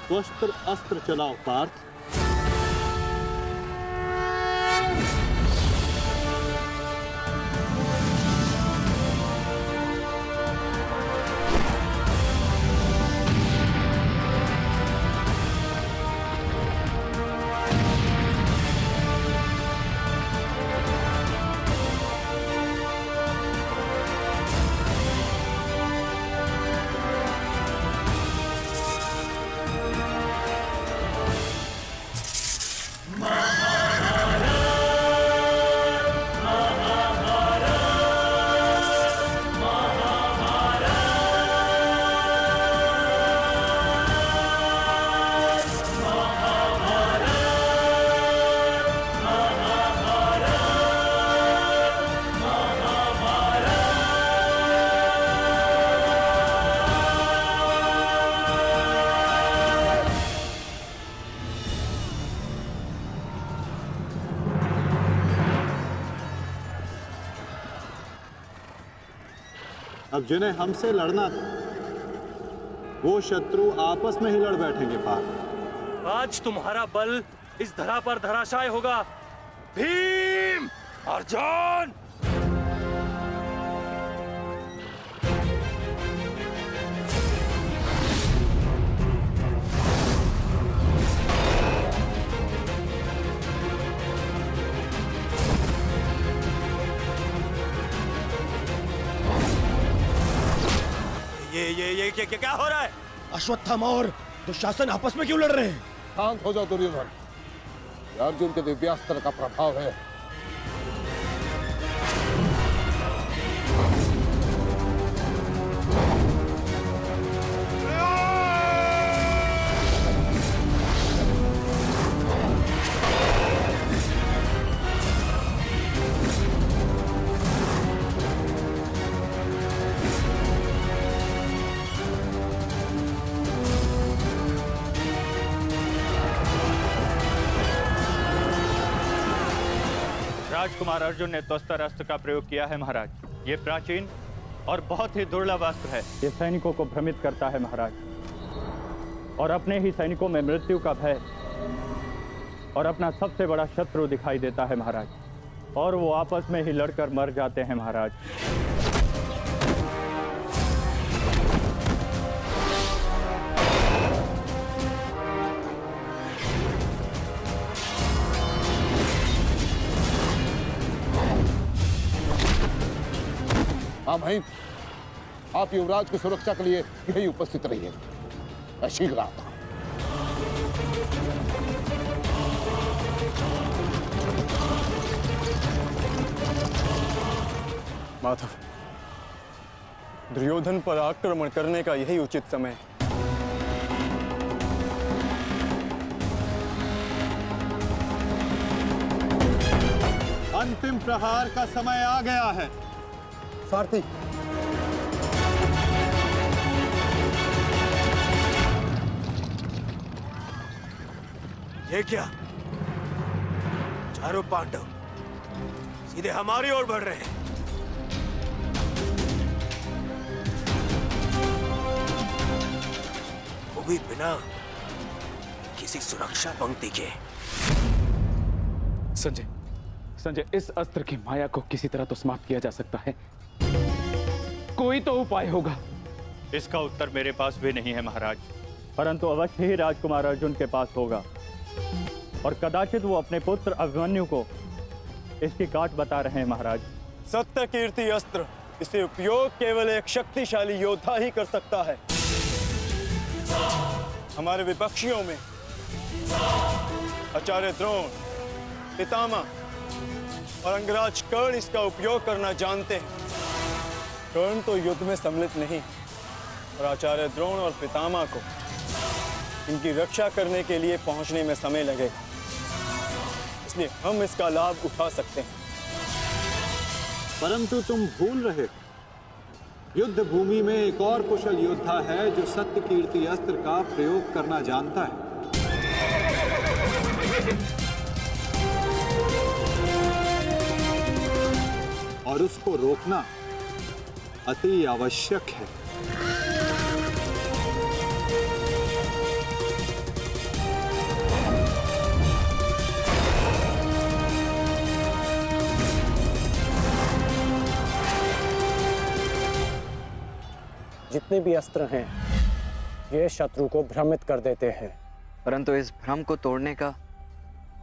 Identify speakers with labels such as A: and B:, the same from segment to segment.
A: त्वस्त्र अस्त्र चलाओ पार्थ। अब जिन्हें हमसे लड़ना था वो शत्रु आपस में ही लड़ बैठेंगे पार्थ।
B: आज तुम्हारा बल इस धरा पर धराशाय होगा। भीम, अर्जुन! ये क्या हो रहा है?
C: अश्वत्थामा और दुशासन आपस में क्यों लड़ रहे हैं?
D: शांत हो जाओ दुर्योधन, अर्जुन के दिव्यास्त्र का प्रभाव है।
B: राजकुमार अर्जुन ने त्वस्त्र अस्त्र का प्रयोग किया है महाराज। ये प्राचीन और बहुत ही दुर्लभ अस्त्र है। ये सैनिकों को भ्रमित करता है महाराज, और अपने ही सैनिकों में मृत्यु का भय और अपना सबसे बड़ा शत्रु दिखाई देता है महाराज, और वो आपस में ही लड़कर मर जाते हैं महाराज।
D: हाँ भाई, आप युवराज की सुरक्षा के लिए यही उपस्थित रहिए। मैं शीघ्र आता हूं।
C: माधव, दुर्योधन पर आक्रमण करने का यही उचित समय है।
A: अंतिम प्रहार का समय आ गया है।
C: सारथी,
E: ये क्या? चारों पांडव सीधे हमारी ओर बढ़ रहे हैं। वो भी बिना किसी सुरक्षा पंक्ति के।
B: संजय, इस अस्त्र की माया को किसी तरह तो समाप्त किया जा सकता है। कोई तो उपाय होगा। इसका उत्तर मेरे पास भी नहीं है महाराज, परंतु अवश्य ही राजकुमार अर्जुन के पास होगा, और कदाचित वो अपने पुत्र अभिमन्यु को इसकी काट बता रहे हैं महाराज।
C: सत्य कीर्ति अस्त्र, इसे उपयोग केवल एक शक्तिशाली योद्धा ही कर सकता है। हमारे विपक्षियों में आचार्य द्रोण, पितामह और अंगराज कर्ण इसका उपयोग करना जानते हैं। कर्ण तो युद्ध में सम्मिलित नहीं, और आचार्य द्रोण और पितामह को इनकी रक्षा करने के लिए पहुंचने में समय लगेगा, इसलिए हम इसका लाभ उठा सकते हैं।
A: परंतु तुम भूल रहे हो, युद्ध भूमि में एक और कुशल योद्धा है जो सत्य कीर्ति अस्त्र का प्रयोग करना जानता है। और उसको रोकना अति आवश्यक है।
F: जितने भी अस्त्र हैं ये शत्रु को भ्रमित कर देते हैं।
G: परंतु इस भ्रम को तोड़ने का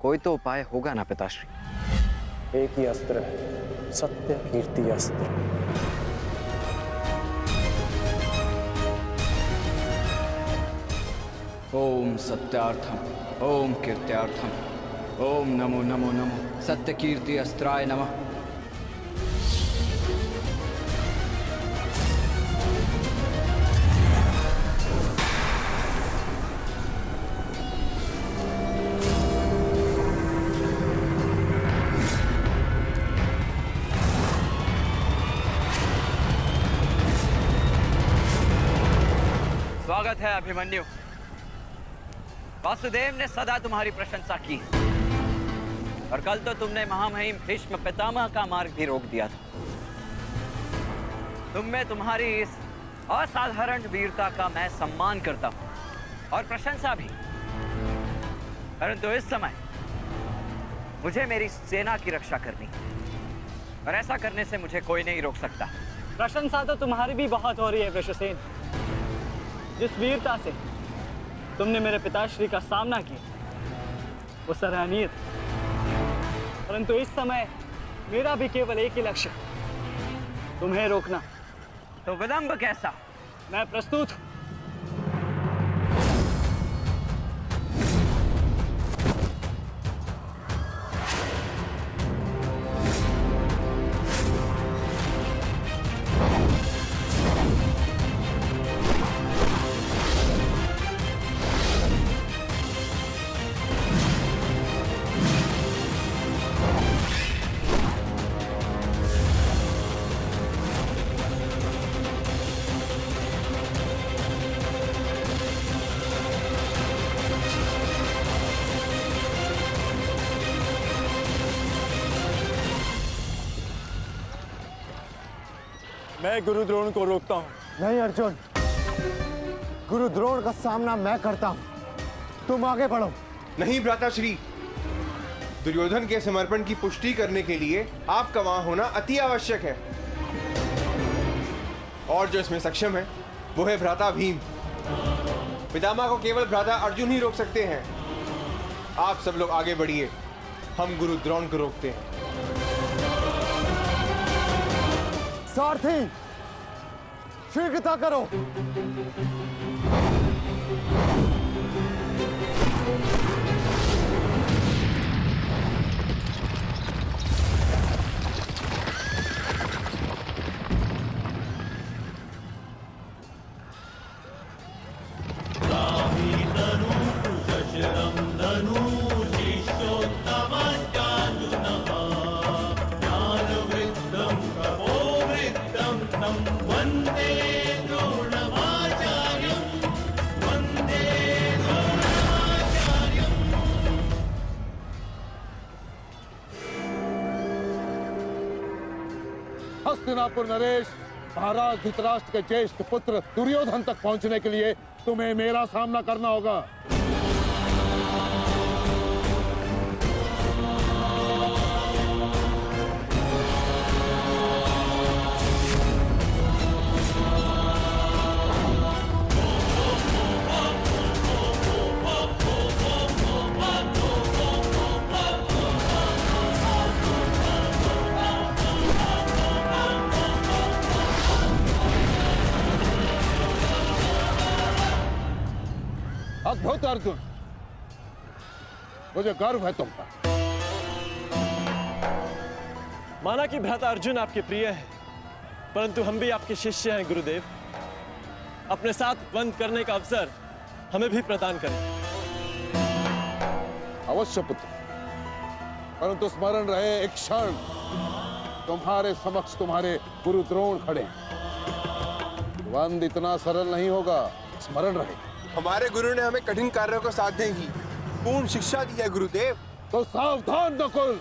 G: कोई तो उपाय होगा ना पिताश्री?
F: एक ही अस्त्र है, सत्य कीर्ति अस्त्र।
G: ओम सत्यार्थम ओम कीर्त्यार्थम ओम नमो नमो नमो सत्य कीर्ति अस्त्राय नमः। स्वागत है अभिमन्यु। वासुदेव ने सदा तुम्हारी प्रशंसा की और कल तो तुमने महामहिम भीष्म पितामह का मार्ग भी रोक दिया था। तुम में तुम्हारी इस असाधारण वीरता का मैं सम्मान करता हूं और प्रशंसा भी। परंतु इस समय मुझे मेरी सेना की रक्षा करनी है और ऐसा करने से मुझे कोई नहीं रोक सकता।
F: प्रशंसा तो तुम्हारी भी बहुत हो रही है वृषसेन। जिस वीरता से तुमने मेरे पिताश्री का सामना किया वो सराहनीय था। परंतु इस समय मेरा भी केवल एक ही लक्ष्य, तुम्हें रोकना।
G: तो विलंब कैसा?
F: मैं प्रस्तुत हूं।
C: मैं गुरु द्रोण को रोकता हूं।
H: नहीं अर्जुन, गुरु द्रोण का सामना मैं करता हूं। तुम आगे बढ़ो।
I: नहीं भ्राताश्री, दुर्योधन के समर्पण की पुष्टि करने के लिए आपका वहां होना अति आवश्यक है। और जो इसमें सक्षम है वो है भ्राता भीम। पितामह को केवल भ्राता अर्जुन ही रोक सकते हैं। आप सब लोग आगे बढ़िए, हम गुरु द्रोण को रोकते हैं।
H: सारथी, शीघ्रता करो।
D: हस्तिनापुर नरेश, महाराज धृतराष्ट्र के ज्येष्ठ पुत्र दुर्योधन तक पहुंचने के लिए तुम्हें मेरा सामना करना होगा। अद्भुत अर्जुन, मुझे गर्व है तुम पर।
C: माना कि भ्राता अर्जुन आपके प्रिय है, परंतु हम भी आपके शिष्य हैं गुरुदेव। अपने साथ बंद करने का अवसर हमें भी प्रदान करें।
D: अवश्य पुत्र, परंतु स्मरण रहे एक क्षण तुम्हारे समक्ष तुम्हारे गुरु द्रोण खड़े। बंद इतना सरल नहीं होगा, स्मरण रहे।
I: हमारे गुरु ने हमें कठिन कार्यों को साधने की पूर्ण शिक्षा दी है गुरुदेव।
D: तो सावधान नकुल।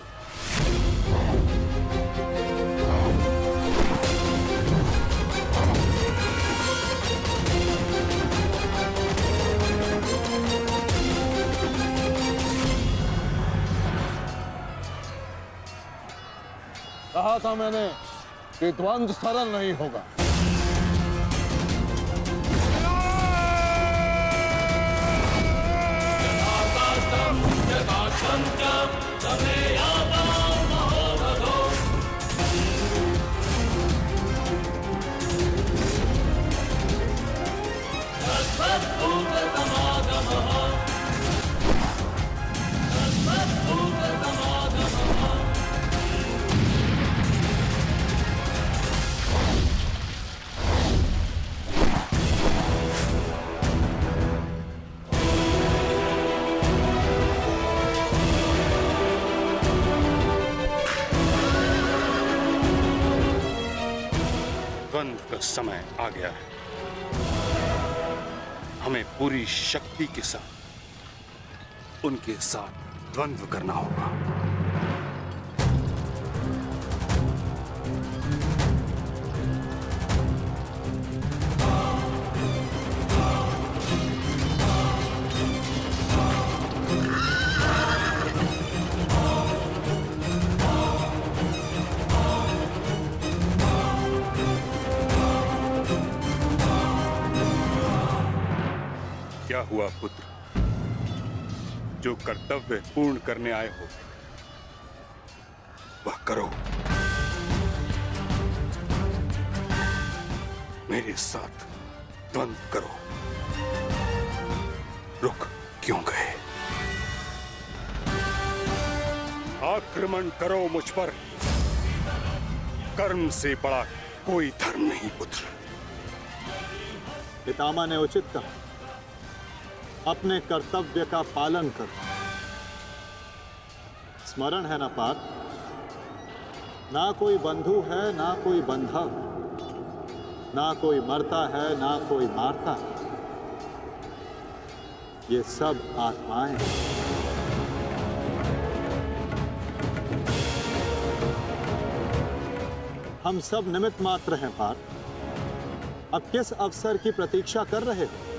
D: कहा था मैंने कि द्वंद्व सरल नहीं होगा। द्वंद्व का समय आ गया है। हमें पूरी शक्ति के साथ उनके साथ द्वंद्व करना होगा। क्या हुआ पुत्र? जो कर्तव्य पूर्ण करने आए हो वह करो। मेरे साथ द्वंद्व करो। रुक क्यों गए? आक्रमण करो मुझ पर। कर्म से बड़ा कोई धर्म नहीं पुत्र।
A: पितामह ने उचित कहा, अपने कर्तव्य का पालन करो। स्मरण है ना पार्थ, ना कोई बंधु है ना कोई बंधव, ना कोई मरता है ना कोई मारता है, ये सब आत्माएं हैं। हम सब निमित्त मात्र हैं पार्थ। अब किस अवसर की प्रतीक्षा कर रहे हो?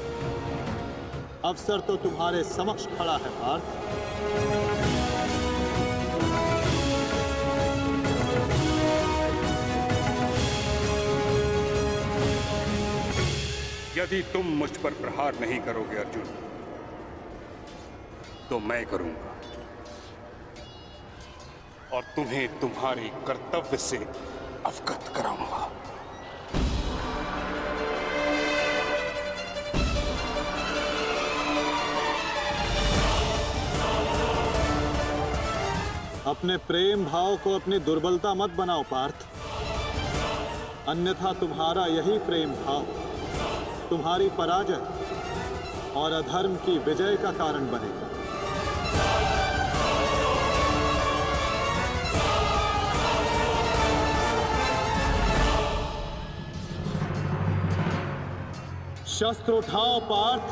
A: अवसर तो तुम्हारे समक्ष खड़ा है पार्थ।
D: यदि तुम मुझ पर प्रहार नहीं करोगे अर्जुन, तो मैं करूंगा और तुम्हें तुम्हारे कर्तव्य से अवगत कराऊंगा।
A: अपने प्रेम भाव को अपनी दुर्बलता मत बनाओ पार्थ, अन्यथा तुम्हारा यही प्रेम भाव तुम्हारी पराजय और अधर्म की विजय का कारण बनेगा। शस्त्र उठाओ पार्थ,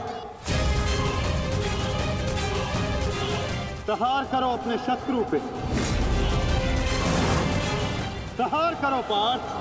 A: प्रहार करो अपने शत्रु पे। प्रहार करो पार्थ।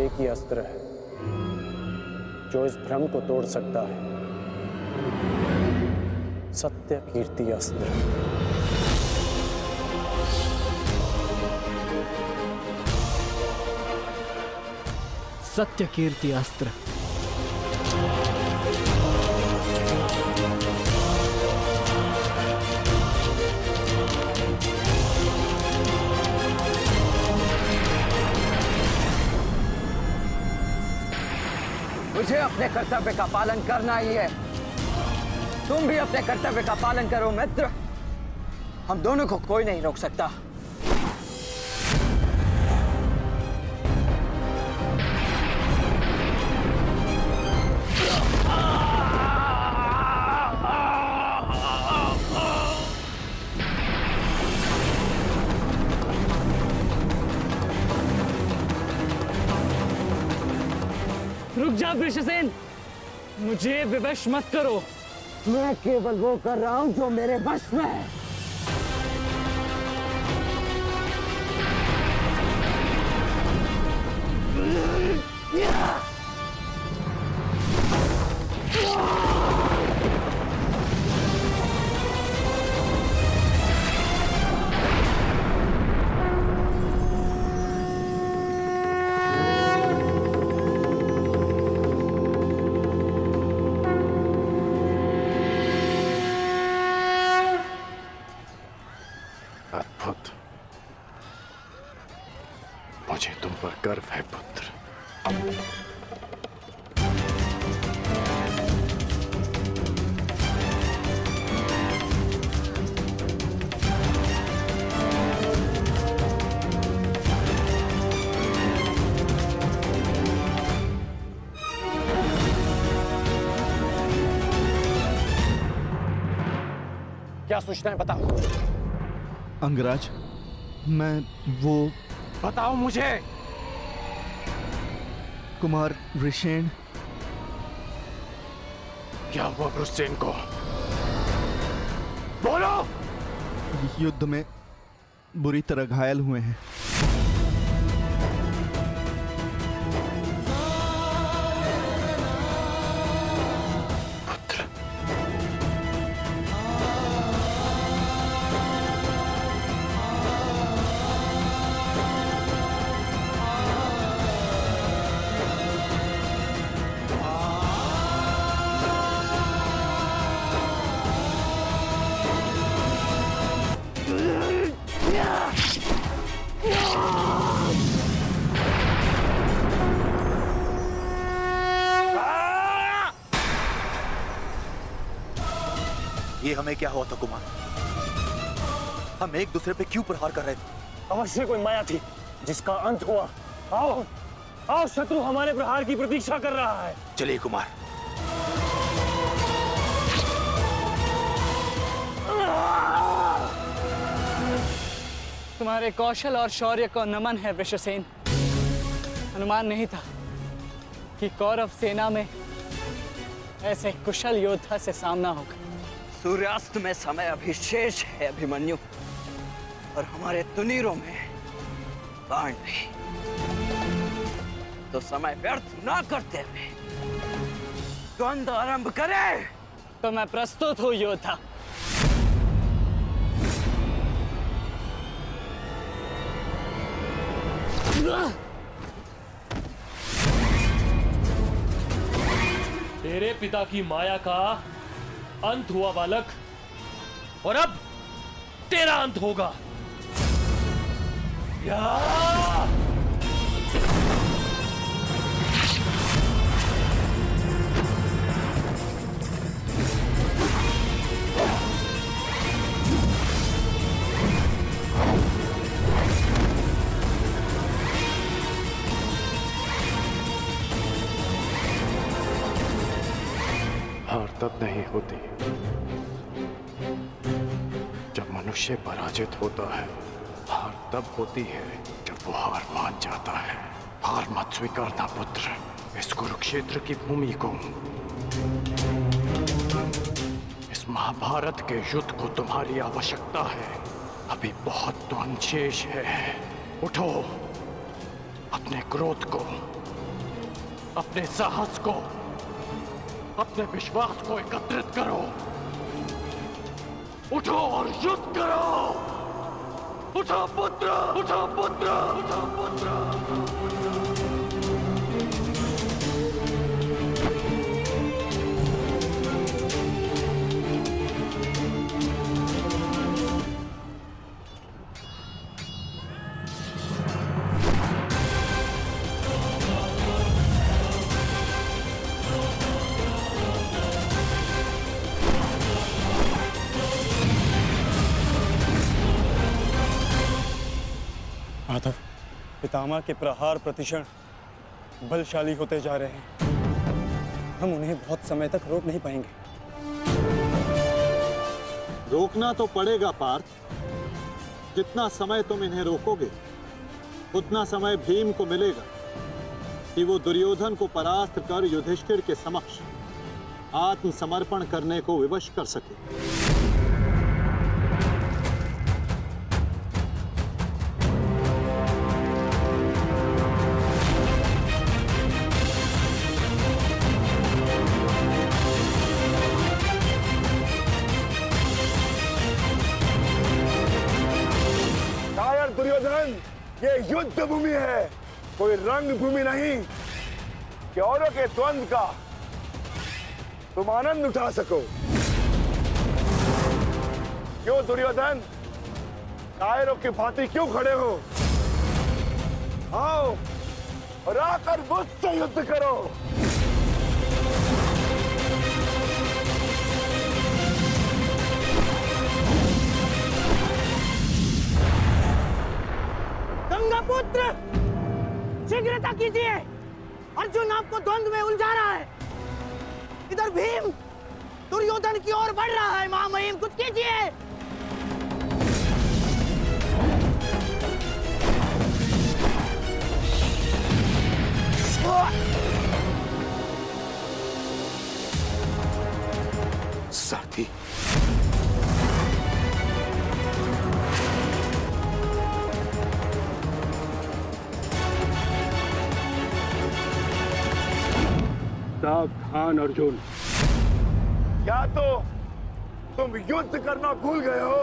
F: एक ही अस्त्र है जो इस भ्रम को तोड़ सकता है, सत्य कीर्ति अस्त्र।
J: सत्य कीर्ति अस्त्र।
G: मुझे अपने कर्तव्य का पालन करना ही है। तुम भी अपने कर्तव्य का पालन करो मित्र। हम दोनों को कोई नहीं रोक सकता।
F: रुक जा वृषसेन, मुझे विवश मत करो।
H: मैं केवल वो कर रहा हूं जो मेरे वश में है।
K: अद्भुत। मुझे तुम पर गर्व है पुत्र।
H: क्या सूचना है बताओ।
L: अंगराज, मैं वो
H: बताओ मुझे।
L: कुमार वृषेण।
K: क्या हुआ वृषसेन को? बोलो।
L: युद्ध में बुरी तरह घायल हुए हैं।
E: ये हमें क्या हुआ था कुमार? हम एक दूसरे पे क्यों प्रहार कर रहे थे?
H: अवश्य कोई माया थी जिसका अंत हुआ। आओ आओ, शत्रु हमारे प्रहार की प्रतीक्षा कर रहा है।
E: चलिए कुमार।
F: तुम्हारे कौशल और शौर्य को नमन है वृषसेन। अनुमान नहीं था कि कौरव सेना में ऐसे कुशल योद्धा से सामना होगा।
G: सूर्यास्त में समय अभी शेष है अभिमन्यु, और हमारे तुनीरों में बाण नहीं। तो समय व्यर्थ ना करते हुए द्वंद्व आरंभ करें।
F: तो मैं प्रस्तुत हूं योद्धा।
M: तेरे पिता की माया का अंत हुआ बालक, और अब तेरा अंत होगा।
K: हार तब नहीं होती जब मनुष्य पराजित होता है। हार तब होती है जब वो हार मान जाता है। हार मत स्वीकारना पुत्र। इस कुरुक्षेत्र की भूमि को, इस महाभारत के युद्ध को तुम्हारी आवश्यकता है। अभी बहुत द्वंद्व शेष है। उठो, अपने क्रोध को, अपने साहस को, अपने विश्वास को एकत्रित करो। उठो और युद्ध करो। उठो पुत्र, उठो पुत्र, उठो पुत्र।
C: माधव, पितामह के प्रहार प्रतिक्षण बलशाली होते जा रहे हैं। हम उन्हें बहुत समय तक रोक नहीं पाएंगे।
A: रोकना तो पड़ेगा पार्थ। जितना समय तुम इन्हें रोकोगे उतना समय भीम को मिलेगा। कि वो दुर्योधन को परास्त कर युधिष्ठिर के समक्ष आत्मसमर्पण करने को विवश कर सके।
N: दुर्योधन, ये युद्ध भूमि है, कोई रंग भूमि नहीं कि औरों के द्वंद्व का तुम आनंद उठा सको। क्यों दुर्योधन, कायरों की भांति क्यों खड़े हो? आओ और आकर मुझसे युद्ध करो।
O: गंगापुत्र, शीघ्रता कीजिए, अर्जुन आपको द्वंद्व में उलझा रहा है। इधर भीम दुर्योधन की ओर बढ़ रहा है। महामहिम, कुछ कीजिए।
N: साथी,
H: सावधान अर्जुन।
N: या तो तुम युद्ध करना भूल गए हो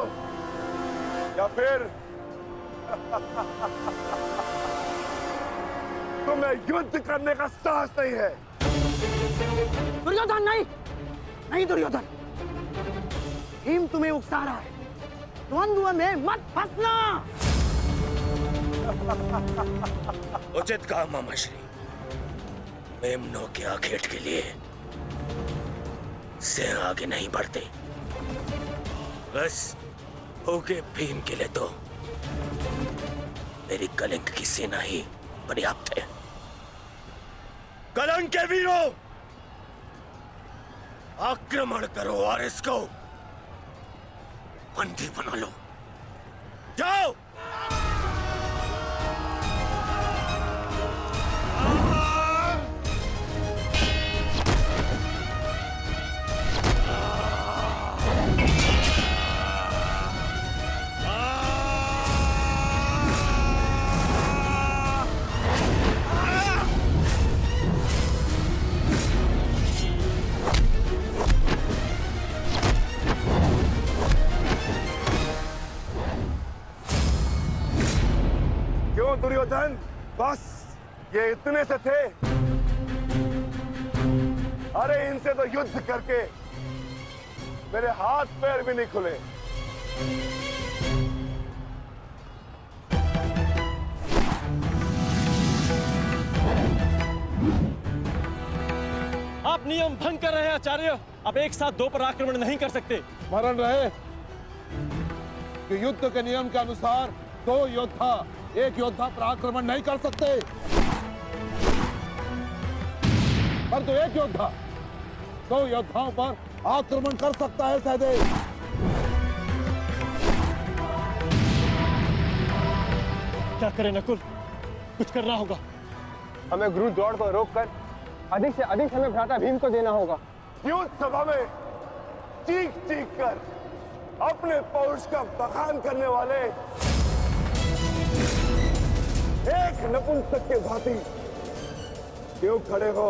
N: या फिर तुम्हें युद्ध करने का साहस नहीं है।
O: दुर्योधन, नहीं नहीं दुर्योधन, भीम तुम्हें उकसा रहा है। द्वंद्व में मत फंसना।
P: उचित कहा मामाश्री। मेमनों के आखेट के लिए सिंह आगे नहीं बढ़ते, बस होके भीम के लिए तो मेरी कलिंग की सेना ही पर्याप्त है। कलंक के वीरों, आक्रमण करो और इसको बंदी बना लो। जाओ।
N: दुर्योधन, बस ये इतने से थे? अरे इनसे तो युद्ध करके मेरे हाथ पैर भी नहीं खुले।
H: आप नियम भंग कर रहे हैं आचार्य। अब एक साथ दो पर आक्रमण नहीं कर सकते।
D: स्मरण रहे कि युद्ध के नियम के अनुसार दो योद्धा एक योद्धा पर आक्रमण नहीं कर सकते, परंतु एक योद्धा दो योद्धाओं पर आक्रमण कर सकता है। सहदेव,
H: क्या करें नकुल, कुछ करना होगा।
C: हमें गुरु द्रोण को रोककर अधिक से अधिक समय भ्राता भीम को देना होगा।
N: युद्ध सभा में चीख चीख कर अपने पौरुष का बखान करने वाले एक नपुंसक के भांति क्यों खड़े हो?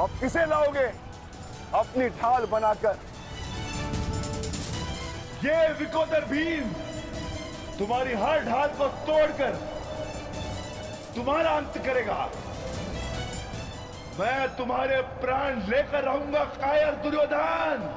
N: अब किसे लाओगे अपनी ढाल बनाकर?
Q: ये विकोदर भीम तुम्हारी हर ढाल को तोड़कर तुम्हारा अंत करेगा। मैं तुम्हारे प्राण लेकर रहूंगा कायर दुर्योधन।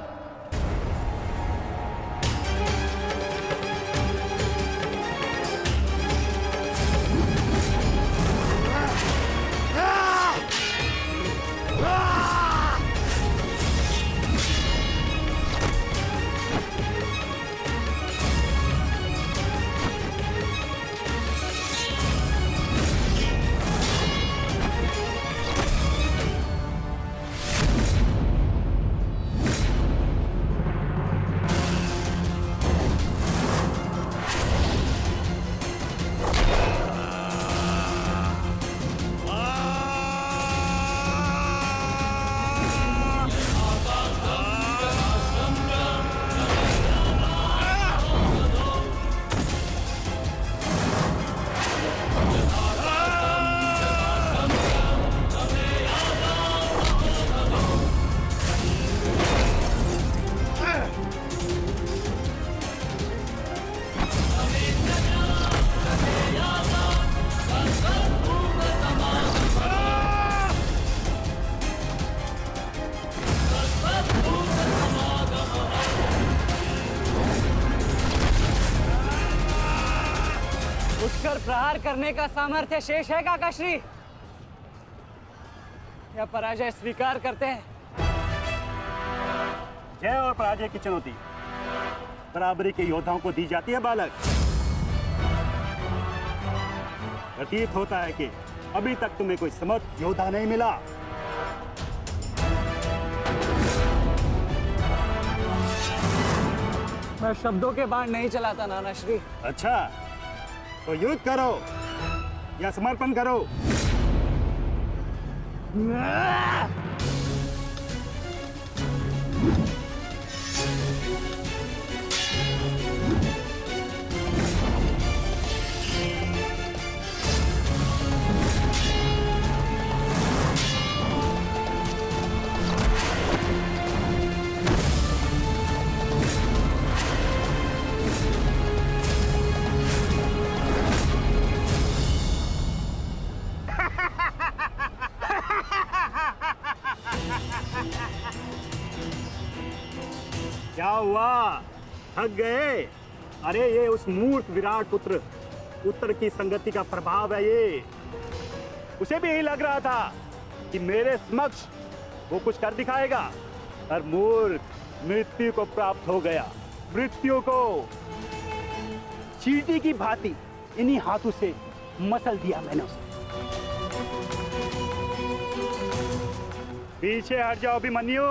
F: उठकर प्रहार करने का सामर्थ्य शेष है काकाश्री? या पराजय स्वीकार करते हैं?
H: जय और पराजय की चुनौती बराबरी के योद्धाओं को दी जाती है बालक। प्रतीत होता है कि अभी तक तुम्हें कोई समर्थ योद्धा नहीं मिला।
F: मैं शब्दों के बाण नहीं चलाता नाना श्री।
H: अच्छा, तो युद्ध करो या समर्पण करो। क्या हुआ, थक गए? अरे ये उस मूर्ख विराट पुत्र उत्तर की संगति का प्रभाव है। ये उसे भी यही लग रहा था कि मेरे समक्ष वो कुछ कर दिखाएगा, पर मूर्ख मृत्यु को प्राप्त हो गया। मृत्यु को चींटी की भांति इन्हीं हाथों से मसल दिया मैंने उसे। पीछे हट जाओ अभिमन्यु,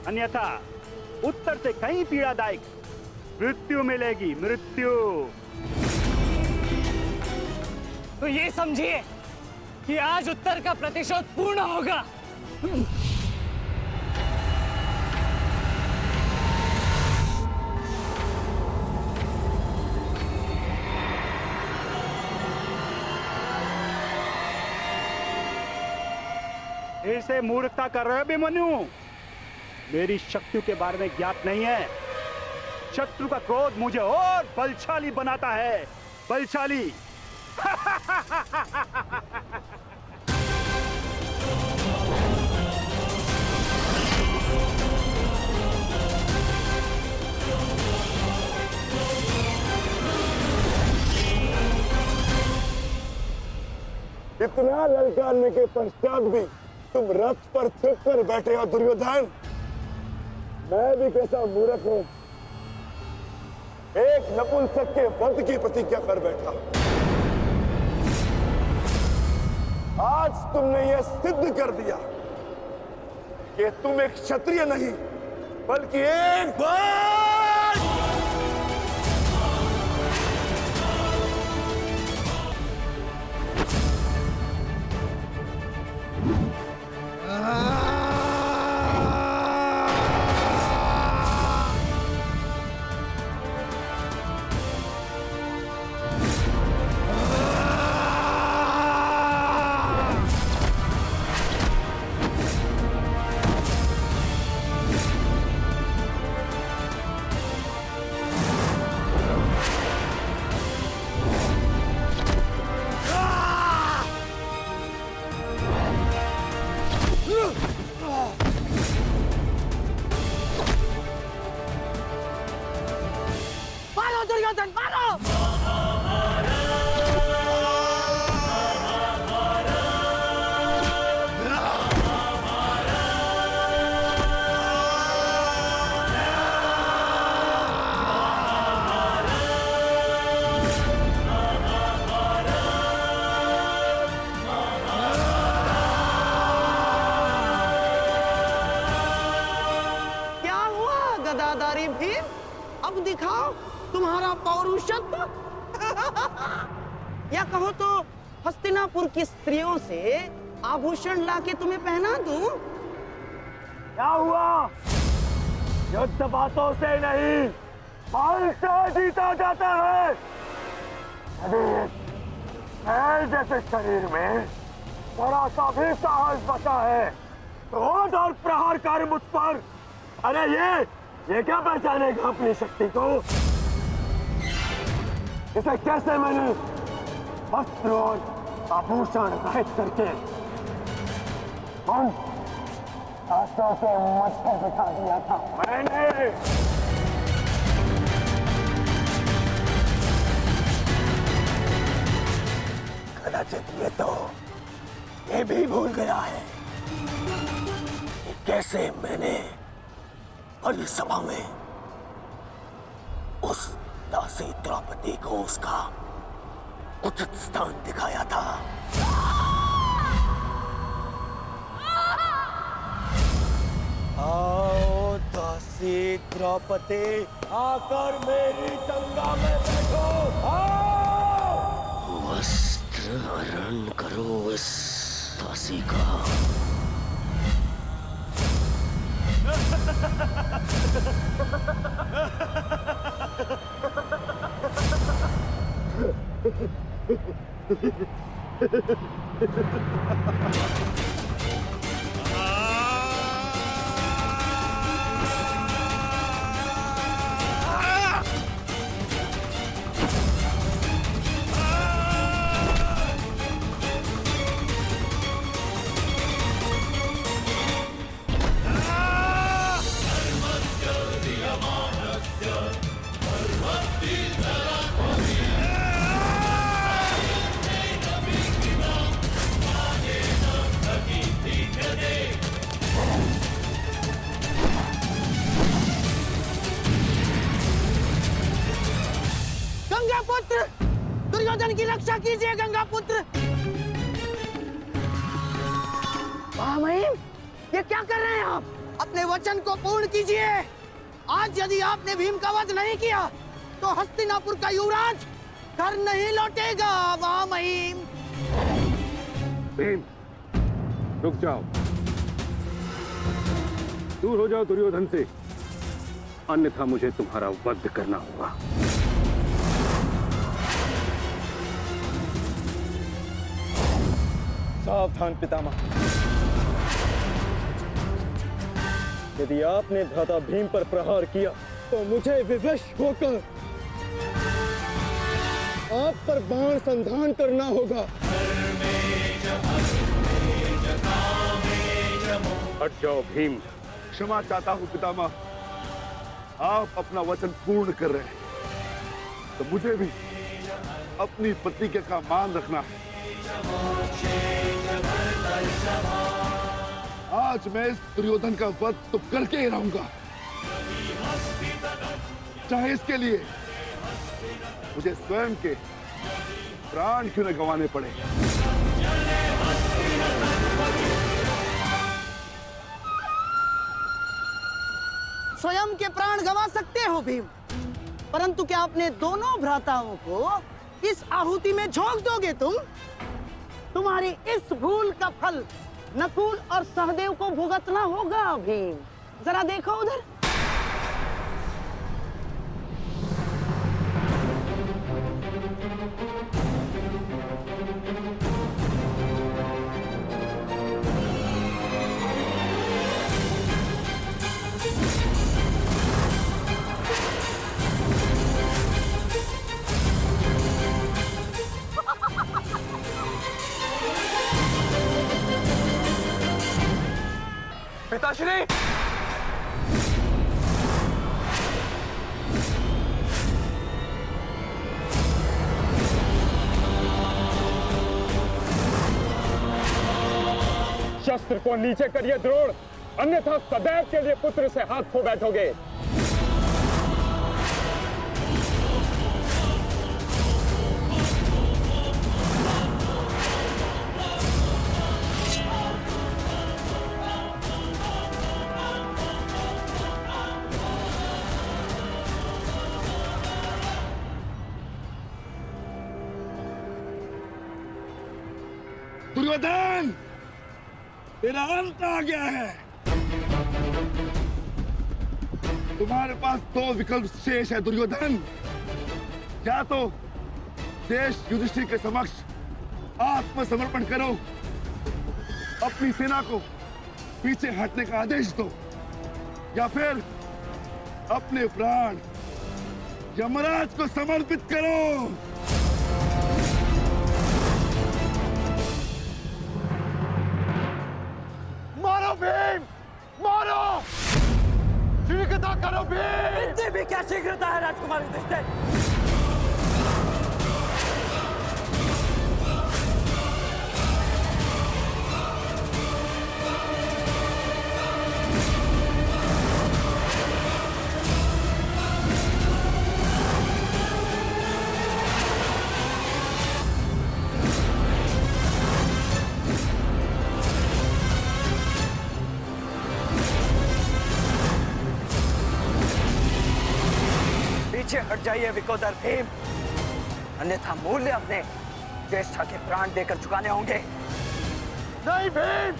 H: अन्यथा उत्तर से कहीं पीड़ादायक मृत्यु मिलेगी। मृत्यु।
F: तो ये समझिए कि आज उत्तर का प्रतिशोध पूर्ण होगा।
H: ऐसे मूर्खता कर रहे हो अभिमन्यु? मेरी शक्तियों के बारे में ज्ञात नहीं है। शत्रु का क्रोध मुझे और बलशाली बनाता है। बलशाली।
N: इतना ललकारने के पश्चात भी तुम रथ पर चढ़ कर बैठे हो दुर्योधन। मैं भी कैसा मूर्ख हूं, एक नपुंसक के वध की प्रतिज्ञा कर बैठा। आज तुमने यह सिद्ध कर दिया कि तुम एक क्षत्रिय नहीं बल्कि एक
O: मारो दुर्योधन, मारो! क्या हुआ गदाधारी भीम? अब दिखाओ तुम्हारा पौरुषत्व। या कहो तो हस्तिनापुर की स्त्रियों से आभूषण लाके तुम्हें पहना दूं?
N: क्या हुआ? युद्ध बातों से नहीं, बल से जीता जाता है। यदि इस बैल जैसे शरीर में थोड़ा सा भी साहस बचा है तो और प्रहार कर मुझ पर। अरे ये क्या पहचानेगा अपनी शक्ति को? इसे कैसे मैंने वस्त्र और आभूषण रहित करके उन हाथों के मत्थे बिठा दिया था मैंने। पराजित में तो ये भी भूल गया है कि कैसे मैंने बड़ी सभा में उस दासी द्रौपदी को उसका उचित स्थान दिखाया था। आओ दासी द्रौपदी, आकर मेरी गंगा में बैठो। आओ, वस्त्र हरण करो इस दासी का।
O: गंगा पुत्र, दुर्योधन की रक्षा कीजिए गंगा पुत्र। महामहिम, ये क्या कर रहे हैं आप? अपने वचन को पूर्ण कीजिए। आज यदि आपने भीम का वध नहीं किया तो हस्तिनापुर का युवराज घर नहीं लौटेगा। महामहिम,
D: भीम, रुक जाओ। दूर हो जाओ दुर्योधन से, अन्यथा मुझे तुम्हारा वध करना होगा।
C: सावधान पितामह, यदि आपने भ्राता भीम पर प्रहार किया तो मुझे विवश होकर आप पर बाण संधान करना होगा।
D: हट जाओ भीम।
Q: क्षमा चाहता हूं पितामह, आप अपना वचन पूर्ण कर रहे हैं तो मुझे भी अपनी प्रतिज्ञा का मान रखना है। आज मैं इस दुर्योधन का वध तो करके ही रहूंगा, चाहे इसके लिए मुझे स्वयं के प्राण क्यों न गंवाने पड़े।
O: स्वयं के प्राण गंवा सकते हो भीम, परंतु क्या अपने दोनों भ्राताओं को इस आहुति में झोंक दोगे तुम? तुम्हारी इस भूल का फल नकुल और सहदेव को भुगतना होगा भीम। जरा देखो उधर।
E: पिताश्री,
R: शस्त्र को नीचे करिए द्रोण, अन्यथा सदैव के लिए पुत्र से हाथ खो बैठोगे।
Q: दुर्योधन, तेरा अंत आ गया है। तुम्हारे पास दो विकल्प शेष है दुर्योधन। या तो देश युधिष्ठिर के समक्ष आत्मसमर्पण करो, अपनी सेना को पीछे हटने का आदेश दो, या फिर अपने प्राण यमराज को समर्पित करो।
N: मारो भीम, मारो! शीघ्रता करो भीम!
O: इतनी भी क्या शीघ्रता है राजकुमार युधिष्ठिर?
G: पीछे हट जाइए विकोदर भीम, अन्यथा मूल्य अपने ज्येष्ठा के प्राण देकर चुकाने होंगे।
N: नहीं भीम,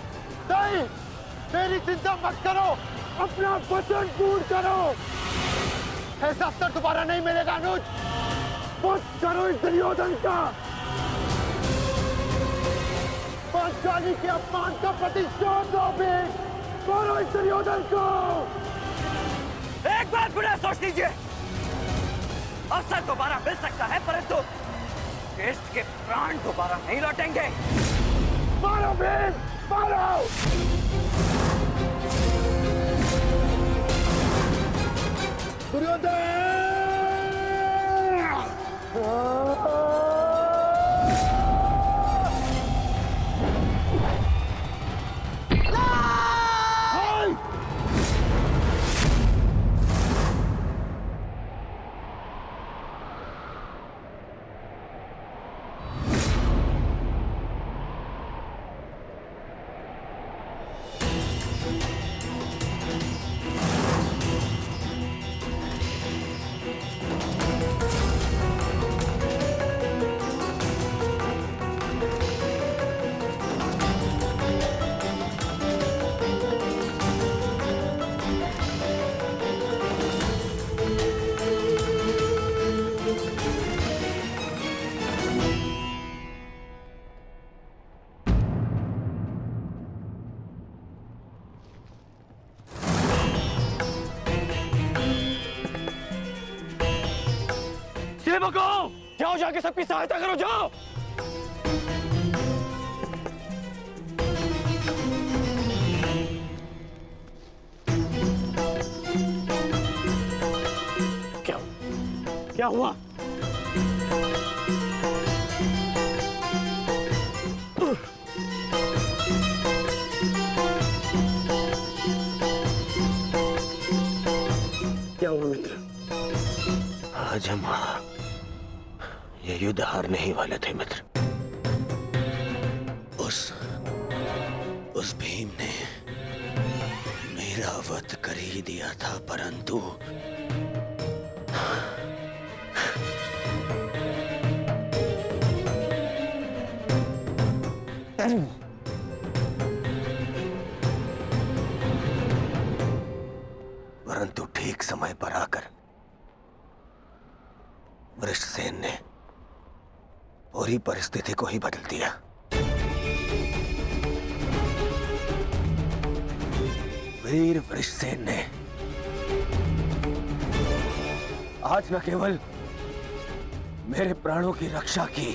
N: नहीं, मेरी चिंता मत करो, अपना वचन पूर्ण करो। ऐसा अवसर दोबारा नहीं मिलेगा अनुज। वध करो इस दुर्योधन का, पांचाली के अपमान का प्रतिशोध लो भीम, मारो इस दुर्योधन को।
G: एक बात बुरा सोच लीजिए, अवसर दोबारा मिल सकता है परंतु ज्येष्ठ के प्राण दोबारा नहीं लौटेंगे।
N: मारो भीम, मारो। दुर्योधन!
M: जाओ, जाके सबकी सहायता करो, जाओ। क्या हुआ?
P: क्या हुआ मित्र? आज हम ये युद्ध हारने ही वाले थे मित्र। उस भीम ने मेरा वध कर ही दिया था, परंतु ठीक समय पर आकर वृषसेन ने पूरी परिस्थिति को ही बदल दिया। वीर वृषसेन ने आज न केवल मेरे प्राणों की रक्षा की,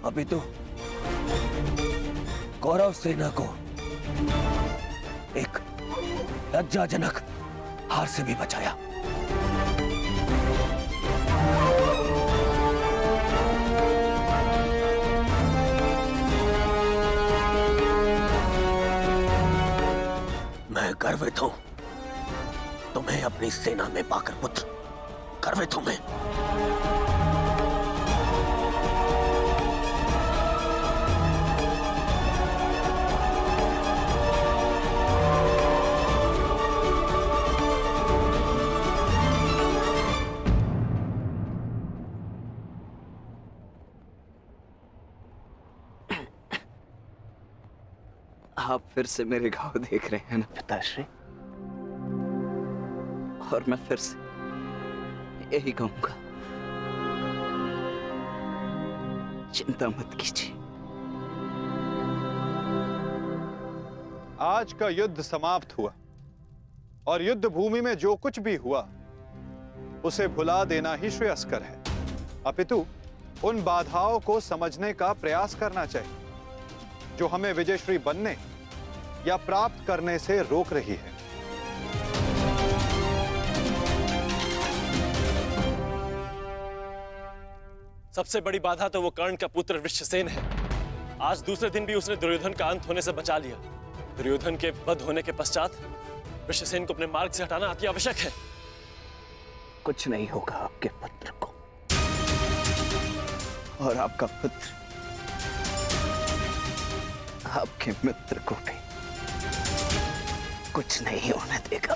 P: अभी तो कौरव सेना को एक लज्जाजनक हार से भी बचाया। मैं गर्वित हूं तुम्हें अपनी सेना में पाकर पुत्र, गर्वित हूं मैं।
G: आप फिर से मेरे घाव देख रहे हैं ना पिताश्री, और मैं फिर से यही कहूंगा, चिंता मत कीजिए।
A: आज का युद्ध समाप्त हुआ और युद्ध भूमि में जो कुछ भी हुआ उसे भुला देना ही श्रेयस्कर है, अपितु उन बाधाओं को समझने का प्रयास करना चाहिए जो हमें विजयश्री बनने या प्राप्त करने से रोक रही है।
M: सबसे बड़ी बाधा तो वो कर्ण का पुत्र वृषसेन है। आज दूसरे दिन भी उसने दुर्योधन का अंत होने से बचा लिया। दुर्योधन के वध होने के पश्चात वृषसेन को अपने मार्ग से हटाना अति आवश्यक है।
P: कुछ नहीं होगा आपके पुत्र को, और आपका पुत्र आपके मित्र को भी।
G: कुछ नहीं होने देगा।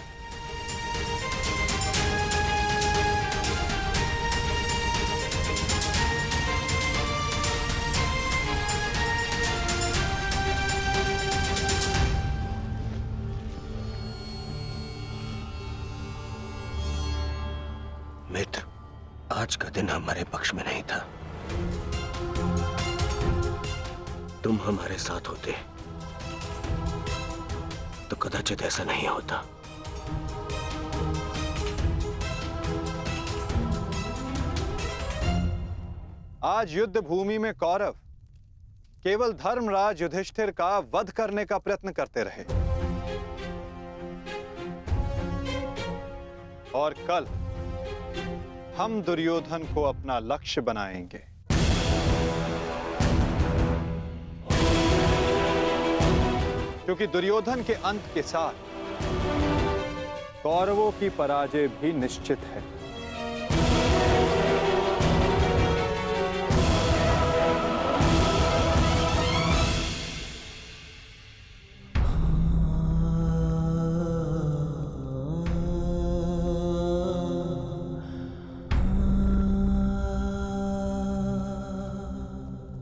P: मित्र, आज का दिन हमारे पक्ष में नहीं था। तुम हमारे साथ होते तो कदाचित ऐसा नहीं होता।
A: आज युद्ध भूमि में कौरव केवल धर्मराज युधिष्ठिर का वध करने का प्रयत्न करते रहे, और कल हम दुर्योधन को अपना लक्ष्य बनाएंगे। क्योंकि दुर्योधन के अंत के साथ कौरवों की पराजय भी निश्चित है।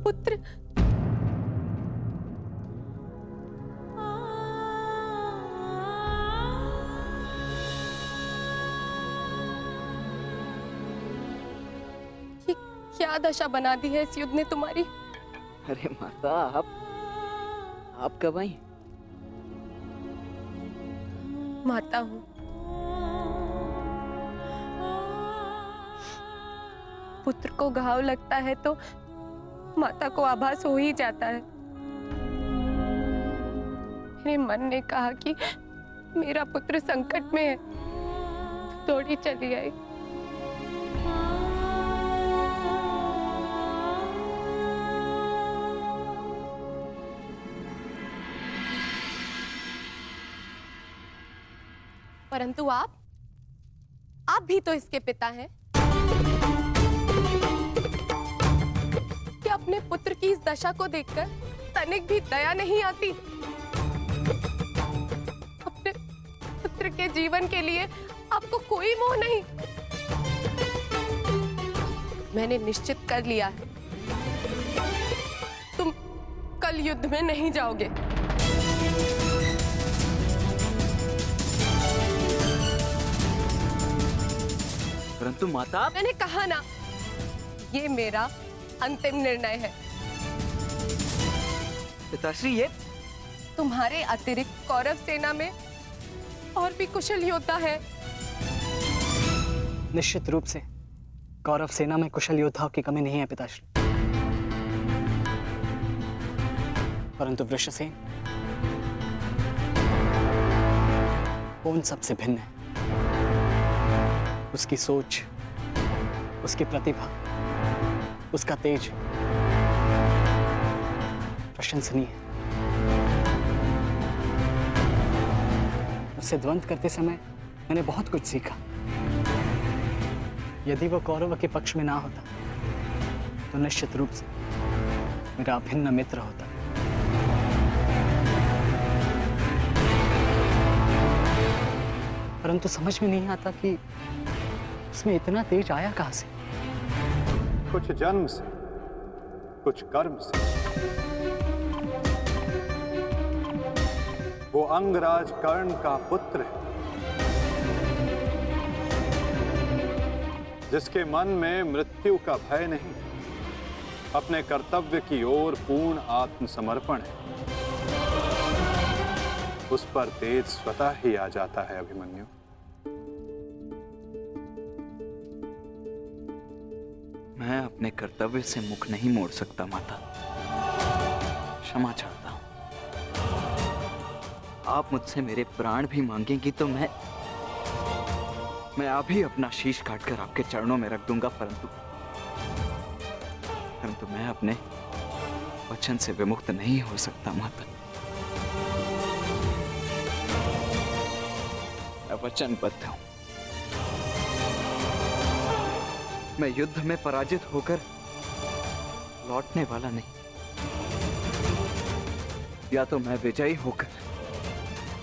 S: पुत्र, ये क्या दशा बना दी है इस युद्ध ने तुम्हारी?
G: अरे माता, आप कब आई?
S: माता हूं। पुत्र को घाव लगता है तो माता को आभास हो ही जाता है। मेरे मन ने कहा कि मेरा पुत्र संकट में है, दौड़ी चली आई। परंतु आप भी तो इसके पिता हैं। अपने पुत्र की इस दशा को देखकर तनिक भी दया नहीं आती? अपने पुत्र के जीवन के लिए आपको कोई मोह नहीं? मैंने निश्चित कर लिया है, तुम कल युद्ध में नहीं जाओगे।
G: परंतु माता,
S: मैंने कहा ना, ये मेरा अंतिम निर्णय है।
G: पिताश्री, ये
S: तुम्हारे अतिरिक्त कौरव सेना में और भी कुशल योद्धा है।
F: निश्चित रूप से कौरव सेना में कुशल योद्धाओं की कमी नहीं है पिताश्री, परंतु वृषसेन वो उन सबसे भिन्न है। उसकी सोच, उसकी प्रतिभा, उसका तेज प्रशंसनीय है। उससे द्वंद्व करते समय मैंने बहुत कुछ सीखा। यदि वो कौरव के पक्ष में ना होता तो निश्चित रूप से मेरा अभिन्न मित्र होता। परंतु समझ में नहीं आता कि उसमें इतना तेज आया कहां से।
A: कुछ जन्म से, कुछ कर्म से। वो अंगराज कर्ण का पुत्र है, जिसके मन में मृत्यु का भय नहीं, अपने कर्तव्य की ओर पूर्ण आत्मसमर्पण है। उस पर तेज स्वतः ही आ जाता है। अभिमन्यु,
G: मैं अपने कर्तव्य से मुख नहीं मोड़ सकता माता, क्षमा चाहता हूं। आप मुझसे मेरे प्राण भी मांगेंगी तो मैं अभी अपना शीश काटकर आपके चरणों में रख दूंगा, परंतु मैं अपने वचन से विमुक्त नहीं हो सकता माता। मैं वचनबद्ध हूं। मैं युद्ध में पराजित होकर लौटने वाला नहीं, या तो मैं विजयी होकर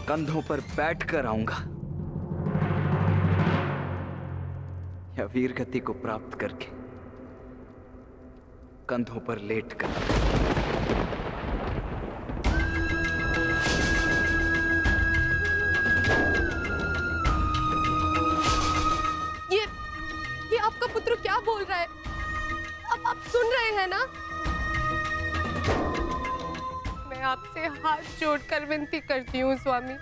G: कंधों पर बैठकर आऊंगा या वीर गति को प्राप्त करके कंधों पर लेटकर।
S: ये आपका पुत्र क्या बोल रहा है? अब आप सुन रहे हैं ना? मैं आपसे हाथ जोड़कर विनती करती हूँ स्वामी,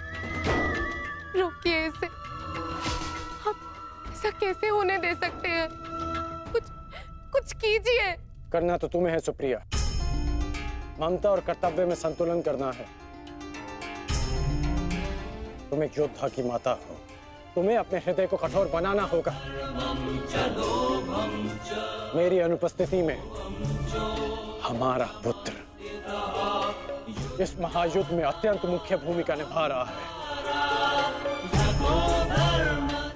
S: रोकिए इसे। आप ऐसा कैसे होने दे सकते हैं? कुछ कीजिए।
R: करना तो तुम्हें है सुप्रिया। ममता और कर्तव्य में संतुलन करना है। तुम एक योद्धा की माता हो, तुम्हें अपने हृदय को कठोर बनाना होगा। मेरी अनुपस्थिति में हमारा पुत्र इस महायुद्ध में अत्यंत मुख्य भूमिका निभा रहा है।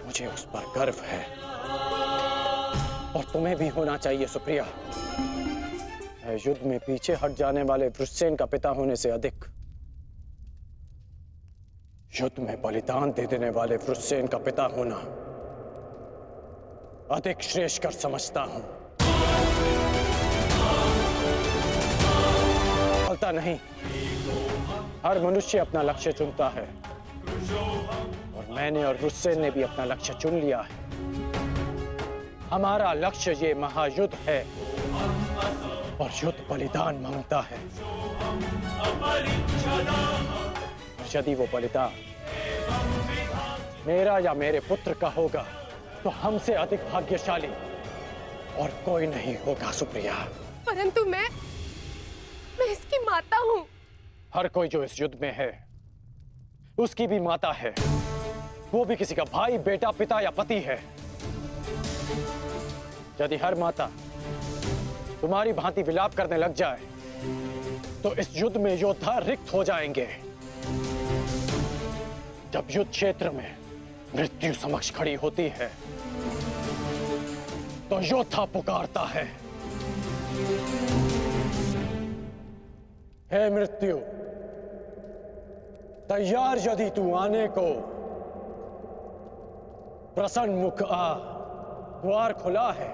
R: मुझे उस पर गर्व है और तुम्हें भी होना चाहिए सुप्रिया। युद्ध में पीछे हट जाने वाले वृषसेन का पिता होने से अधिक युद्ध में बलिदान दे देने वाले वृषसेन का पिता होना अधिक श्रेष्ठकर समझता हूं। फलता नहीं, हर मनुष्य अपना लक्ष्य चुनता है और मैंने और वृषसेन ने भी अपना लक्ष्य चुन लिया है। हमारा लक्ष्य ये महायुद्ध है और युद्ध बलिदान मांगता है। यदि वो बलिदान मेरा या मेरे पुत्र का होगा तो हमसे अधिक भाग्यशाली और कोई नहीं होगा सुप्रिया।
S: परंतु मैं इसकी माता हूं।
R: हर कोई जो इस युद्ध में है उसकी भी माता है। वो भी किसी का भाई, बेटा, पिता या पति है। यदि हर माता तुम्हारी भांति विलाप करने लग जाए तो इस युद्ध में योद्धा रिक्त हो जाएंगे। जब युद्ध क्षेत्र में मृत्यु समक्ष खड़ी होती है तो योद्धा पुकारता है, हे मृत्यु, तैयार यदि तू आने को, प्रसन्न मुख आ, द्वार खुला है,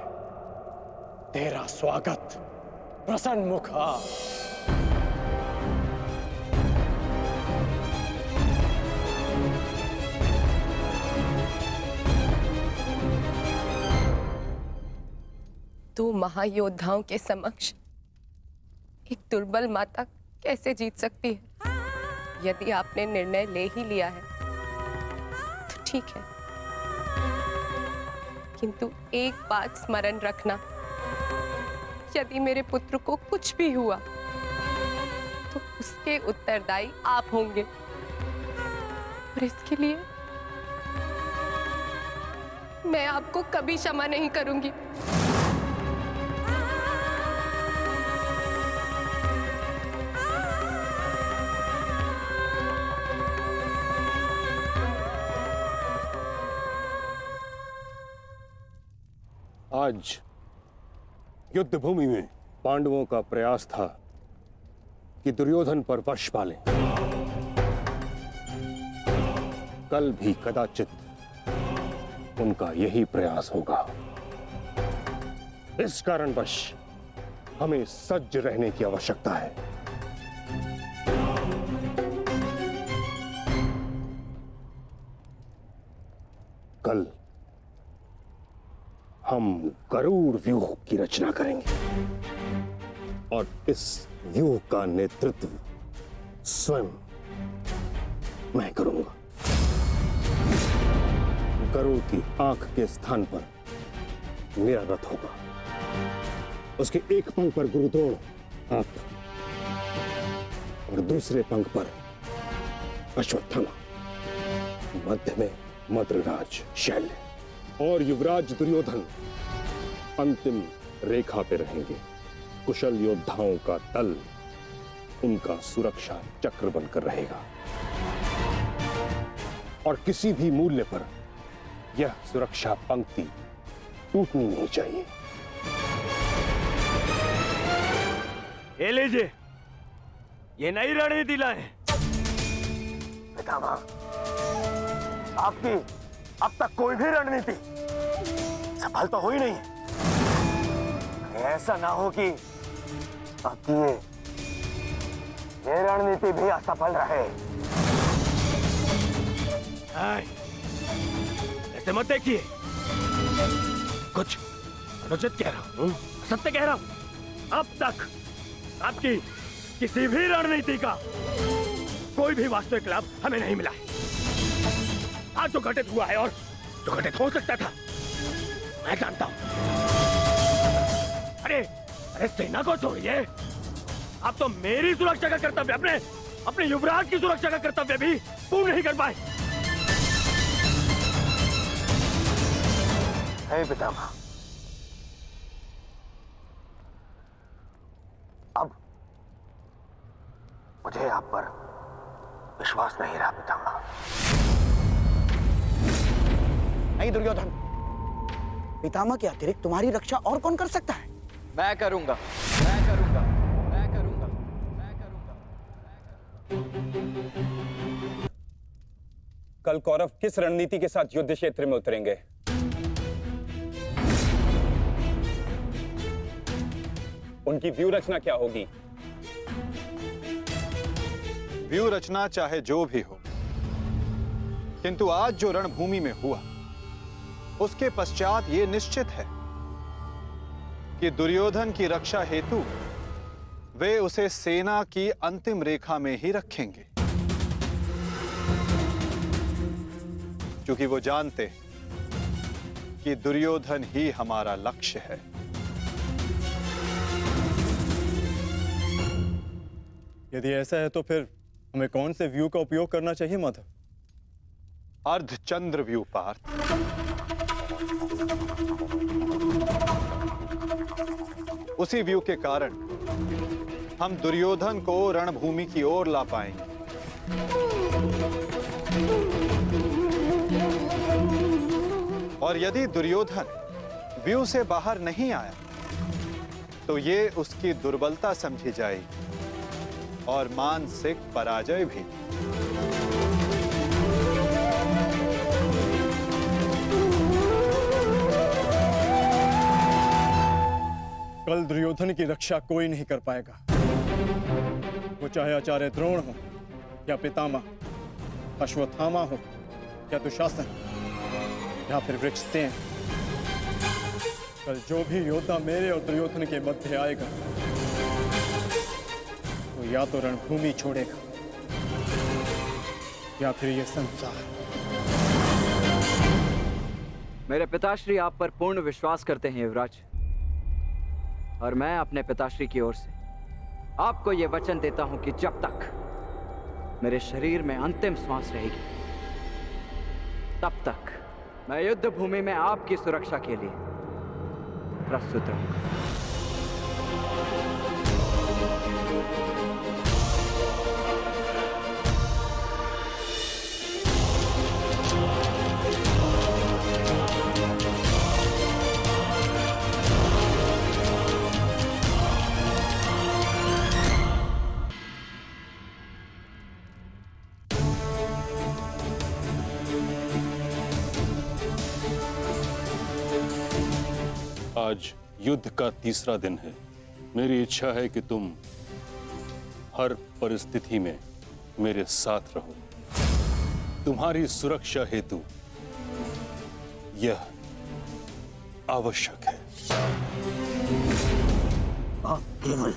R: तेरा स्वागत, प्रसन्न मुख आ।
S: दो महायोद्धाओं के समक्ष एक दुर्बल माता कैसे जीत सकती है? यदि आपने निर्णय ले ही लिया है तो ठीक है, किंतु एक बात स्मरण रखना, यदि मेरे पुत्र को कुछ भी हुआ तो उसके उत्तरदायी आप होंगे और इसके लिए मैं आपको कभी क्षमा नहीं करूंगी।
R: आज युद्ध भूमि में पांडवों का प्रयास था कि दुर्योधन पर वश पालें। कल भी कदाचित उनका यही प्रयास होगा। इस कारणवश हमें सज्ज रहने की आवश्यकता है। कल हम गरुड़ व्यूह की रचना करेंगे और इस व्यूह का नेतृत्व स्वयं मैं करूंगा। गरुड़ की आंख के स्थान पर मेरा रथ होगा। उसके एक पंख पर गुरुद्रोण आप और दूसरे पंख पर अश्वत्थामा, मध्य में मद्रराज शैल्य और युवराज दुर्योधन अंतिम रेखा पे रहेंगे। कुशल योद्धाओं का दल उनका सुरक्षा चक्र बनकर रहेगा और किसी भी मूल्य पर यह सुरक्षा पंक्ति टूटनी नहीं चाहिए।
N: ये लीजिए, ये नई रणनीति लाए। पितामह, आपकी अब तक कोई भी रणनीति सफल तो हुई नहीं है। ऐसा ना हो कि आपकी ये रणनीति भी असफल रहे।
H: ऐसे मत देखिए, कुछ अनुचित कह रहा हूं, सत्य कह रहा हूं। अब तक आपकी किसी भी रणनीति का कोई भी वास्तविक लाभ हमें नहीं मिला है। आज जो घटित हुआ है और जो घटित हो सकता था, मैं जानता हूं। अरे सेना को छोड़िए, आप तो मेरी सुरक्षा का कर्तव्य, अपने युवराज की सुरक्षा का कर्तव्य भी पूर्ण नहीं कर पाए।
N: हे पितामह, अब मुझे आप पर विश्वास नहीं रहा पितामह।
O: नहीं दुर्योधन, पितामह के अतिरिक्त तुम्हारी रक्षा और कौन कर सकता है?
G: मैं करूंगा, मैं करूंगा, मैं करूंगा, मैं करूंगा।
T: कल कौरव किस रणनीति के साथ युद्ध क्षेत्र में उतरेंगे? उनकी व्यू रचना क्या होगी?
A: व्यू रचना चाहे जो भी हो, किंतु आज जो रणभूमि में हुआ, उसके पश्चात यह निश्चित है कि दुर्योधन की रक्षा हेतु वे उसे सेना की अंतिम रेखा में ही रखेंगे, क्योंकि वो जानते हैं कि दुर्योधन ही हमारा लक्ष्य है।
C: यदि ऐसा है तो फिर हमें कौन से व्यू का उपयोग करना चाहिए माधव?
A: अर्धचंद्र व्यू पार्थ। उसी व्यू के कारण हम दुर्योधन को रणभूमि की ओर ला पाएंगे। और यदि दुर्योधन व्यू से बाहर नहीं आया, तो ये उसकी दुर्बलता समझी जाएगी और मानसिक पराजय भी।
C: कल दुर्योधन की रक्षा कोई नहीं कर पाएगा, वो चाहे आचार्य द्रोण हो या पितामह, अश्वत्थामा हो या दुशासन या फिर वृक्षसेन। कल जो भी योद्धा मेरे और दुर्योधन के मध्य आएगा, तो या तो रणभूमि छोड़ेगा या फिर ये संसार।
G: मेरे पिताश्री आप पर पूर्ण विश्वास करते हैं युवराज, और मैं अपने पिताश्री की ओर से आपको यह वचन देता हूं कि जब तक मेरे शरीर में अंतिम श्वास रहेगी, तब तक मैं युद्ध भूमि में आपकी सुरक्षा के लिए प्रस्तुत रहूंगा।
U: आज युद्ध का तीसरा दिन है। मेरी इच्छा है कि तुम हर परिस्थिति में मेरे साथ रहो। तुम्हारी सुरक्षा हेतु यह आवश्यक है।
O: आप केवल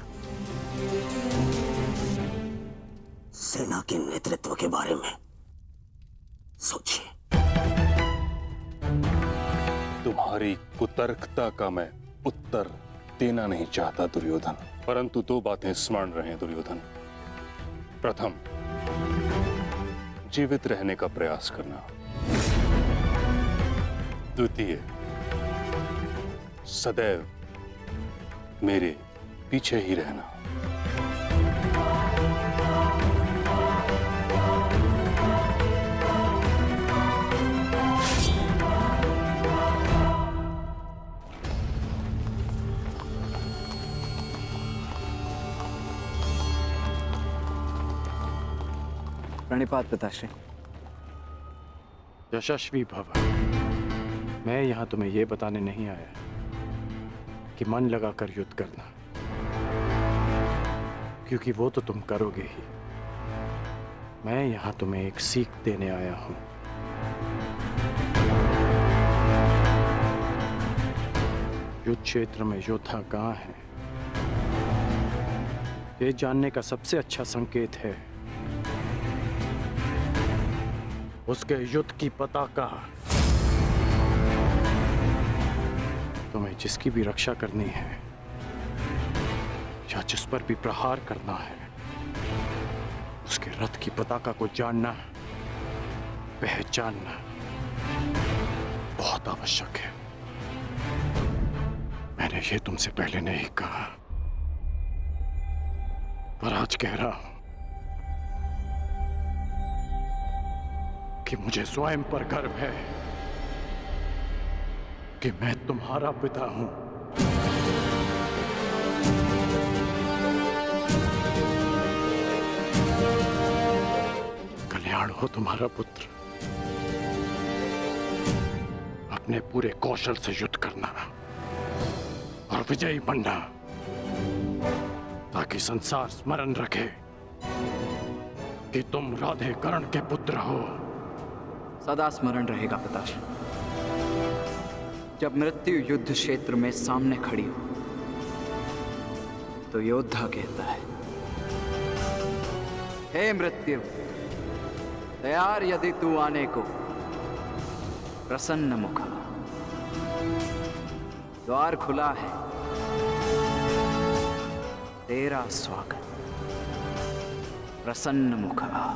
O: सेना के नेतृत्व के बारे में सोचिए।
U: तुम्हारी कुतर्कता का मैं उत्तर देना नहीं चाहता दुर्योधन, परंतु दो बातें स्मरण रहें दुर्योधन। प्रथम, जीवित रहने का प्रयास करना। द्वितीय, सदैव मेरे पीछे ही रहना।
G: प्रणिपात पिताश्री।
K: यशस्वी भव। मैं यहाँ तुम्हें यह बताने नहीं आया कि मन लगाकर युद्ध करना, क्योंकि वो तो तुम करोगे ही। मैं यहाँ तुम्हें एक सीख देने आया हूं। युद्ध क्षेत्र में योद्धा कहाँ है, ये जानने का सबसे अच्छा संकेत है उसके युद्ध की पताका। तुम्हें जिसकी भी रक्षा करनी है या जिस पर भी प्रहार करना है, उसके रथ की पताका को जानना, पहचानना बहुत आवश्यक है। मैंने ये तुमसे पहले नहीं कहा, पर आज कह रहा हूं कि मुझे स्वयं पर गर्व है कि मैं तुम्हारा पिता हूं। कल्याण हो तुम्हारा पुत्र। अपने पूरे कौशल से युद्ध करना और विजयी बनना, ताकि संसार स्मरण रखे कि तुम राधे कर्ण के पुत्र हो।
G: सदा स्मरण रहेगा पिताश्री। जब मृत्यु युद्ध क्षेत्र में सामने खड़ी हो तो योद्धा कहता है, हे मृत्यु, तैयार यदि तू आने को, प्रसन्न मुखा। द्वार खुला है, तेरा स्वागत, प्रसन्न मुखा।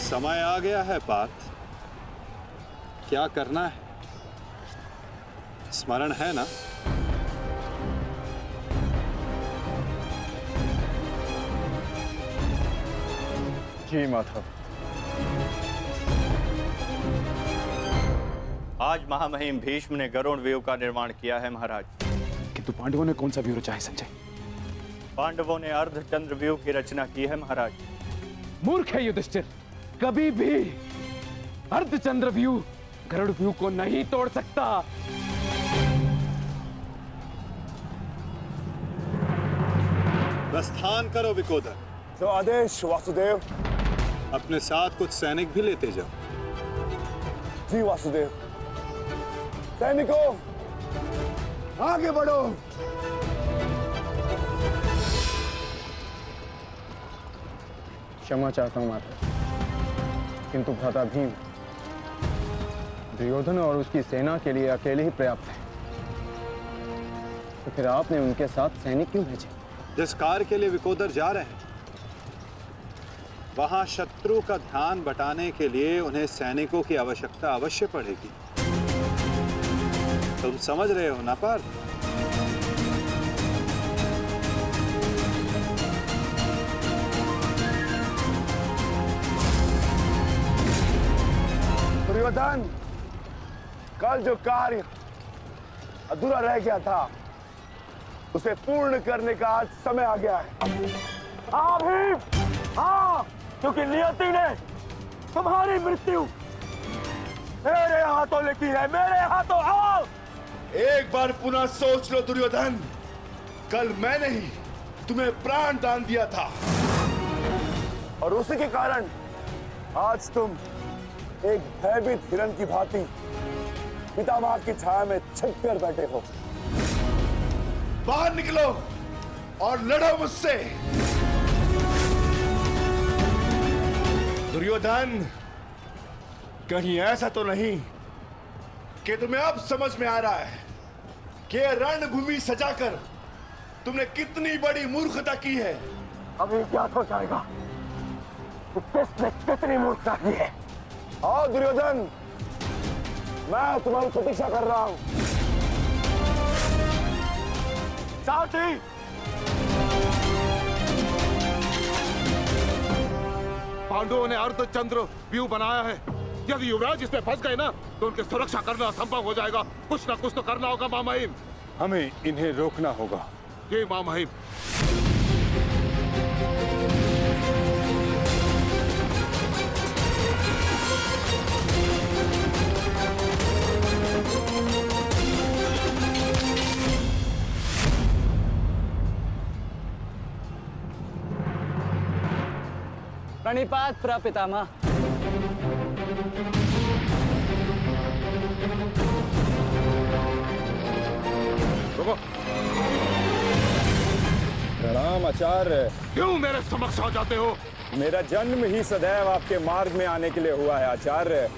A: समय आ गया है पार्थ। क्या करना है, स्मरण है ना?
C: जी माधव। आज महामहिम भीष्म ने गरुड़ व्यूह का निर्माण किया है महाराज।
T: किंतु पांडवों ने कौन सा व्यूह रचा है संजय?
C: पांडवों ने अर्धचंद्र व्यूह की रचना की है महाराज।
T: मूर्ख है युधिष्ठिर, कभी भी अर्धचंद्र व्यूह गरुड़ व्यूह को नहीं तोड़ सकता।
A: प्रस्थान करो विकोदर।
Q: जो आदेश वासुदेव।
A: अपने साथ कुछ सैनिक भी लेते जाओ।
Q: जी वासुदेव। सैनिकों, आगे बढ़ो।
T: क्षमा चाहता हूं माता, किंतु भ्राता भीम दुर्योधन और उसकी सेना के लिए अकेले ही पर्याप्त है। तो फिर आपने उनके साथ सैनिक क्यों भेजे?
A: जिस कार्य के लिए विकोदर जा रहे हैं, वहां शत्रु का ध्यान बटाने के लिए उन्हें सैनिकों की आवश्यकता अवश्य पड़ेगी। तुम समझ रहे हो ना पार्थ?
Q: दुर्योधन, कल जो कार्य अधूरा रह गया था उसे पूर्ण करने का आज समय आ गया है।
N: हाँ भीम, हाँ, क्योंकि नियति ने तुम्हारी मृत्यु मेरे हाथों लिखी है, मेरे हाथों। आओ,
Q: एक बार पुनः सोच लो दुर्योधन, कल मैंने ही तुम्हें प्राण दान दिया था और उसी के कारण आज तुम एक भयभीत हिरण की भांति पितामह की छाया में छिप कर बैठे हो। बाहर निकलो और लड़ो मुझसे। दुर्योधन, कहीं ऐसा तो नहीं कि तुम्हें अब समझ में आ रहा है कि रणभूमि सजाकर तुमने कितनी बड़ी मूर्खता की है?
N: अभी ज्ञात हो जाएगा कि किसने कितनी मूर्खता की है।
Q: आओ दुर्योधन, मैं तुम्हारी प्रतीक्षा कर रहा हूं।
N: साथी,
D: पांडवों ने अर्धचंद्र व्यू बनाया है। यदि युवराज इसमें फंस गए ना तो उनकी सुरक्षा करना असंभव हो जाएगा। कुछ ना कुछ तो करना होगा मामहिम।
C: हमें इन्हें रोकना होगा।
D: ये मामहिम।
F: प्रणिपात प्रपितामह।
D: रुको।
C: प्रणाम आचार्य।
D: क्यों मेरे समक्ष आ जाते हो?
C: मेरा जन्म ही सदैव आपके मार्ग में आने के लिए हुआ है आचार्य।